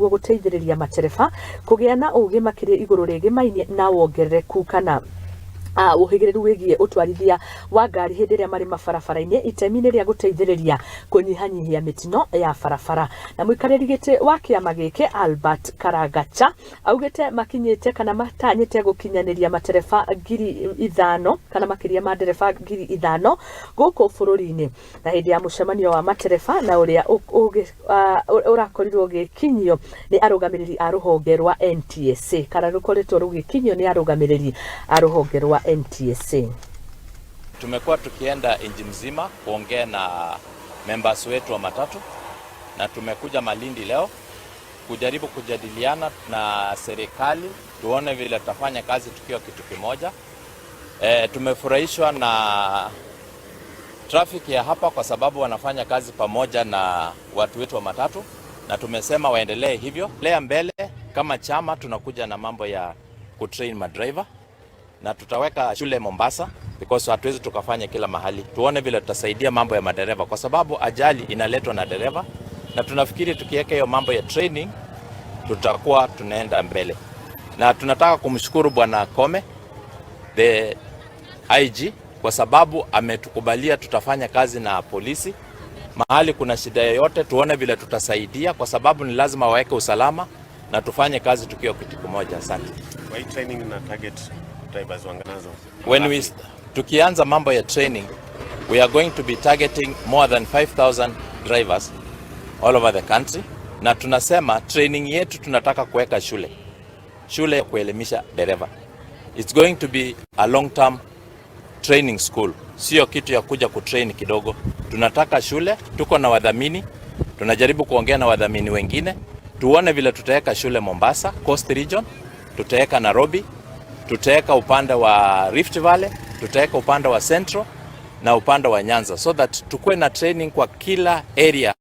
nigwo guteithiriria matereba kugia na ugi makiria iguru rigimainie na wongerereku kana uhigireru wigie utwarithia wa ngari hindi ria mari mabarabara-ini itemi-ni ria guteithiriria kunyihia mitino ya barabara. Na muikariri giti wa kiama giki Albert Karagacha augite makinyite kana matanyite gukinyaniria matereba 5,000 kana makiria madereba 5,000 guku bururi-ini. Na hindi ya mucemanio wa matereba na uria urakorirwo gikinyio ni arugamiriri a ruhonge rwa NTSA kana rukoretwo rugikinyio ni arugamiriri a ruhonge rwa NTSA. Tumekuwa tukienda nchi mzima kuongea na members wetu wa matatu, na tumekuja Malindi leo kujaribu kujadiliana na serikali tuone vile tutafanya kazi tukiwa kitu kimoja. Tumefurahishwa na traffic ya hapa kwa sababu wanafanya kazi pamoja na watu wetu wa matatu, na tumesema waendelee hivyo. Lea mbele kama chama tunakuja na mambo ya kutrain madriver, na tutaweka shule Mombasa because hatuwezi tukafanya kila mahali. Tuone vile tutasaidia mambo ya madereva kwa sababu ajali inaletwa na dereva, na tunafikiri tukiweka hiyo mambo ya training tutakuwa tunaenda mbele. Na tunataka kumshukuru Bwana Kome the IG kwa sababu ametukubalia tutafanya kazi na polisi. Mahali kuna shida yoyote tuone vile tutasaidia kwa sababu ni lazima waweke usalama na tufanye kazi tukiwa kitu kimoja. Asante. Kwa hii training na target drivers wanganazo. Tukianza mambo ya training, we are going to be targeting more than 5,000 drivers all over the country, na tunasema training yetu tunataka kuweka shule ya kuelimisha dereva. It's going to be a long term training school, sio kitu ya kuja kutrain kidogo. Tunataka shule, tuko na wadhamini, tunajaribu kuongea na wadhamini wengine, tuone vile tutaweka shule Mombasa, Coast Region, tutaweka Nairobi, tutaweka upande wa Rift Valley, tutaweka upande wa Central na upande wa Nyanza, so that tukue na training kwa kila area